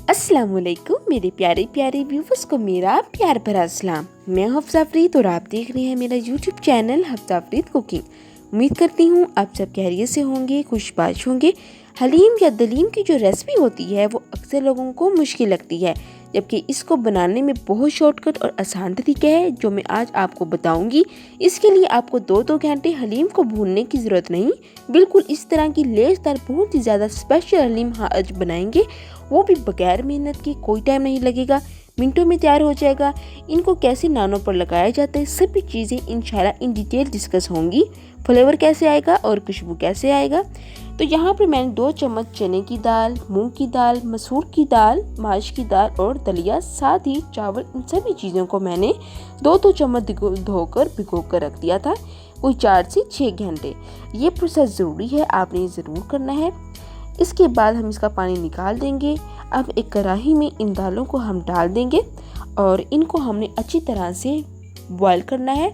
अस्सलामुअलैकुम मेरे प्यारे प्यारे व्यूवर्स को मेरा प्यार भरा सलाम। मैं हफ्सा फरीद और आप देख रहे हैं मेरा YouTube channel Hafsa Farid cooking. उम्मीद करती हूँ आप सब खैरियत से होंगे, खुशबाश होंगे। हलीम या दलीम की जो रेसिपी होती है वो अक्सर लोगों को मुश्किल लगती है, जबकि इसको बनाने में बहुत शॉर्टकट और आसान तरीका है जो मैं आज आपको बताऊंगी। इसके लिए आपको 2 घंटे हलीम को भूनने की ज़रूरत नहीं। बिल्कुल इस तरह की लेसदार बहुत ही ज़्यादा स्पेशल हलीम आज बनाएंगे, वो भी बगैर मेहनत की। कोई टाइम नहीं लगेगा, मिनटों में तैयार हो जाएगा। इनको कैसे नानों पर लगाया जाता है सभी चीज़ें इंशाल्लाह इन डिटेल डिस्कस होंगी। फ्लेवर कैसे आएगा और खुशबू कैसे आएगा। तो यहाँ पर मैंने 2 चम्मच चने की दाल, मूंग की दाल, मसूर की दाल, माश की दाल और दलिया, साथ ही चावल, इन सभी चीज़ों को मैंने 2 चम्मच धोकर भिगो कर रख दिया था, कोई 4 से 6 घंटे। ये प्रोसेस ज़रूरी है, आपने ये ज़रूर करना है। इसके बाद हम इसका पानी निकाल देंगे। अब एक कढ़ाई में इन दालों को हम डाल देंगे और इनको हमने अच्छी तरह से बॉईल करना है।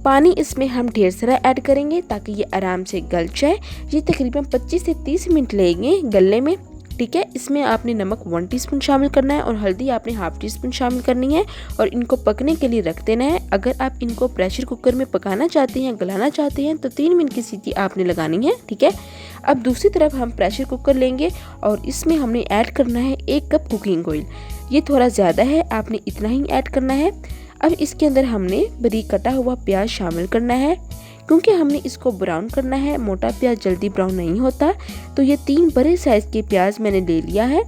पानी इसमें हम ढेर सारा ऐड करेंगे ताकि ये आराम से गल जाए। ये तकरीबन 25 से 30 मिनट लगेंगे गलने में, ठीक है। इसमें आपने नमक 1 टीस्पून शामिल करना है और हल्दी आपने ½ टीस्पून शामिल करनी है और इनको पकने के लिए रख देना है। अगर आप इनको प्रेशर कुकर में पकाना चाहते हैं, गलाना चाहते हैं, तो 3 मिनट की सीटी आपने लगानी है, ठीक है। अब दूसरी तरफ हम प्रेशर कुकर लेंगे और इसमें हमने ऐड करना है 1 कप कुकिंग ऑयल। ये थोड़ा ज़्यादा है, आपने इतना ही ऐड करना है। अब इसके अंदर हमने बारीक कटा हुआ प्याज शामिल करना है, क्योंकि हमने इसको ब्राउन करना है। मोटा प्याज जल्दी ब्राउन नहीं होता, तो ये 3 बड़े साइज़ के प्याज मैंने ले लिया है।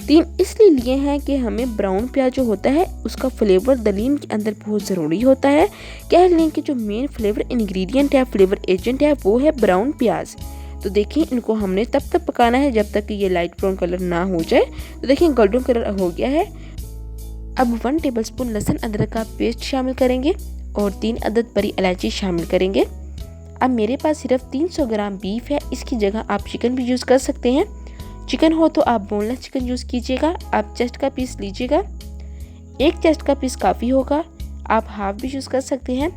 3 इसलिए लिए हैं कि हमें ब्राउन प्याज जो होता है उसका फ्लेवर दलीम के अंदर बहुत ज़रूरी होता है। कह लें कि जो मेन फ्लेवर इंग्रेडिएंट है, फ्लेवर एजेंट है, वो है ब्राउन प्याज। तो देखिए इनको हमने तब तक पकाना है जब तक कि ये लाइट ब्राउन कलर ना हो जाए। तो देखिए गोल्डन कलर हो गया है। अब 1 टेबलस्पून लहसुन अदरक का पेस्ट शामिल करेंगे और 3 अदद बड़ी इलायची शामिल करेंगे। अब मेरे पास सिर्फ 300 ग्राम बीफ है, इसकी जगह आप चिकन भी यूज़ कर सकते हैं। चिकन हो तो आप बोनलेस चिकन यूज़ कीजिएगा। आप चेस्ट का पीस लीजिएगा, 1 चेस्ट का पीस काफ़ी होगा, आप हाफ भी यूज़ कर सकते हैं।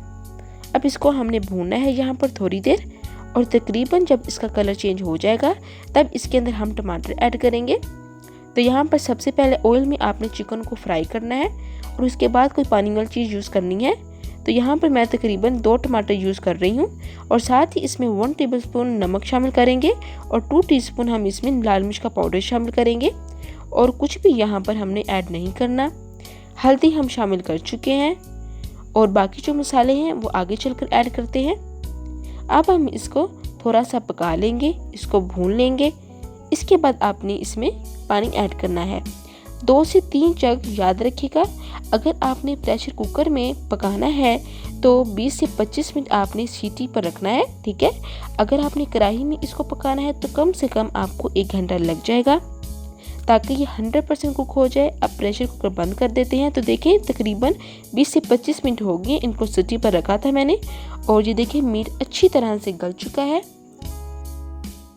अब इसको हमने भूनना है यहाँ पर थोड़ी देर, और तकरीबन जब इसका कलर चेंज हो जाएगा तब इसके अंदर हम टमाटर ऐड करेंगे। तो यहाँ पर सबसे पहले ऑयल में आपने चिकन को फ्राई करना है और उसके बाद कोई पानी वाली चीज़ यूज़ करनी है। तो यहाँ पर मैं तकरीबन 2 टमाटर यूज़ कर रही हूँ और साथ ही इसमें 1 टेबलस्पून नमक शामिल करेंगे और 2 टीस्पून हम इसमें लाल मिर्च का पाउडर शामिल करेंगे और कुछ भी यहाँ पर हमने ऐड नहीं करना। हल्दी हम शामिल कर चुके हैं और बाकी जो मसाले हैं वो आगे चलकर ऐड करते हैं। अब हम इसको थोड़ा सा पका लेंगे, इसको भून लेंगे। इसके बाद आपने इसमें पानी ऐड करना है, 2 से 3 जग। याद रखिएगा, अगर आपने प्रेशर कुकर में पकाना है तो 20 से 25 मिनट आपने सीटी पर रखना है, ठीक है। अगर आपने कढ़ाई में इसको पकाना है तो कम से कम आपको 1 घंटा लग जाएगा ताकि ये 100% कुक हो जाए। अब प्रेशर कुकर बंद कर देते हैं। तो देखें तकरीबन 20 से 25 मिनट हो गए इनको सीटी पर रखा था मैंने, और ये देखें मीट अच्छी तरह से गल चुका है।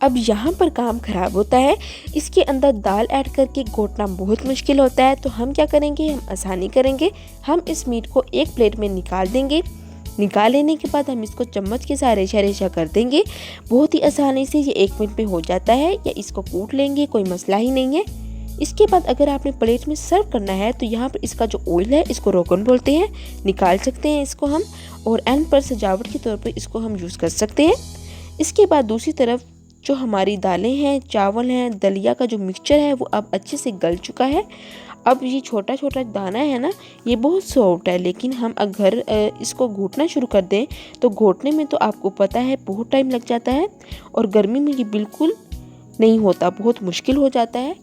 अब यहाँ पर काम ख़राब होता है, इसके अंदर दाल ऐड करके घोटना बहुत मुश्किल होता है। तो हम क्या करेंगे, हम आसानी करेंगे। हम इस मीट को एक प्लेट में निकाल देंगे। निकाल लेने के बाद हम इसको चम्मच के साथ रेशा रेशा कर देंगे। बहुत ही आसानी से ये 1 मिनट में हो जाता है, या इसको कूट लेंगे, कोई मसला ही नहीं है। इसके बाद अगर आपने प्लेट में सर्व करना है तो यहाँ पर इसका जो ऑयल है इसको रोगन बोलते हैं, निकाल सकते हैं इसको हम, और एंड पर सजावट के तौर पर इसको हम यूज़ कर सकते हैं। इसके बाद दूसरी तरफ जो हमारी दालें हैं, चावल हैं, दलिया का जो मिक्सचर है वो अब अच्छे से गल चुका है। अब ये छोटा छोटा दाना है ना, ये बहुत सॉफ्ट है, लेकिन हम अगर इसको घोटना शुरू कर दें तो घोटने में तो आपको पता है बहुत टाइम लग जाता है, और गर्मी में ये बिल्कुल नहीं होता, बहुत मुश्किल हो जाता है।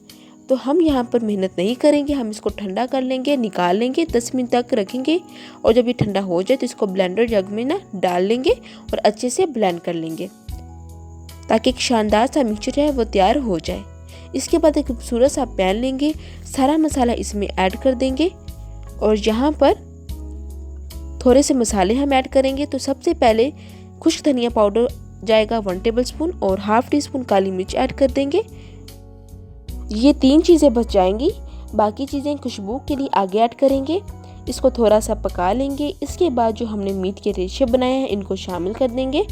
तो हम यहाँ पर मेहनत नहीं करेंगे, हम इसको ठंडा कर लेंगे, निकाल लेंगे, 10 मिनट तक रखेंगे, और जब ये ठंडा हो जाए तो इसको ब्लेंडर जग में ना डाल लेंगे और अच्छे से ब्लेंड कर लेंगे ताकि एक शानदार सा मिक्सचर है वो तैयार हो जाए। इसके बाद एक खूबसूरत सा पैन लेंगे, सारा मसाला इसमें ऐड कर देंगे और यहाँ पर थोड़े से मसाले हम ऐड करेंगे। तो सबसे पहले खुश्क धनिया पाउडर जाएगा 1 टेबलस्पून और ½ टीस्पून काली मिर्च ऐड कर देंगे। ये 3 चीज़ें बच जाएंगी, बाकी चीज़ें खुशबू के लिए आगे ऐड करेंगे। इसको थोड़ा सा पका लेंगे। इसके बाद जो हमने मीट के रेशे बनाए हैं इनको शामिल कर देंगे।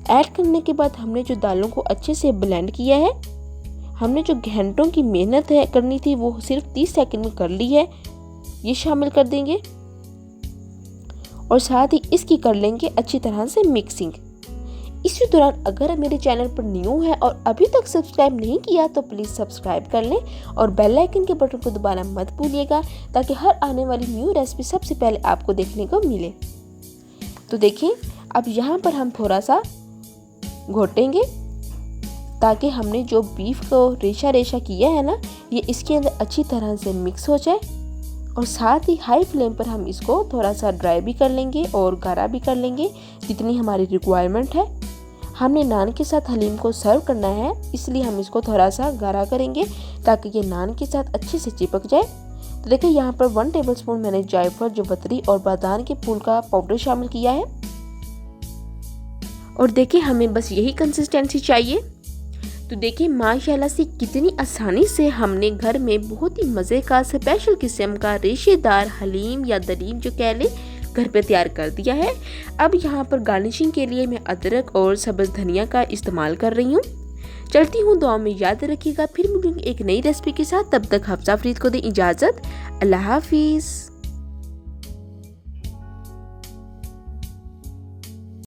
ऐड करने के बाद हमने जो दालों को अच्छे से ब्लेंड किया है हमने जो घंटों की मेहनत है करनी थी वो सिर्फ 30 सेकंड में कर ली है। ये शामिल कर देंगे और साथ ही इसकी कर लेंगे अच्छी तरह से मिक्सिंग। इसी दौरान अगर मेरे चैनल पर न्यू है और अभी तक सब्सक्राइब नहीं किया तो प्लीज़ सब्सक्राइब कर लें और बेल आइकन के बटन को दबाना मत भूलिएगा, ताकि हर आने वाली न्यू रेसिपी सबसे पहले आपको देखने को मिले। तो देखिए अब यहाँ पर हम थोड़ा सा घोटेंगे ताकि हमने जो बीफ को रेशा रेशा किया है ना, ये इसके अंदर अच्छी तरह से मिक्स हो जाए। और साथ ही हाई फ्लेम पर हम इसको थोड़ा सा ड्राई भी कर लेंगे और गाढ़ा भी कर लेंगे जितनी हमारी रिक्वायरमेंट है। हमने नान के साथ हलीम को सर्व करना है, इसलिए हम इसको थोड़ा सा गाढ़ा करेंगे ताकि ये नान के साथ अच्छे से चिपक जाए। तो देखिए यहाँ पर 1 टेबलस्पून मैंने जायफल, जवित्री और बादाम के फूल का पाउडर शामिल किया है। और देखिए हमें बस यही कंसिस्टेंसी चाहिए। तो देखिए माशाल्लाह से कितनी आसानी से हमने घर में बहुत ही मज़े का स्पेशल किस्म का रेशेदार हलीम या दलीम जो कह ले घर पे तैयार कर दिया है। अब यहाँ पर गार्निशिंग के लिए मैं अदरक और सब्ज़ धनिया का इस्तेमाल कर रही हूँ। चलती हूँ, दुआ में याद रखिएगा। फिर मिलूंगी एक नई रेसिपी के साथ, तब तक हफ्सा फरीद को दें इजाज़त। अल्लाह हाफिज़।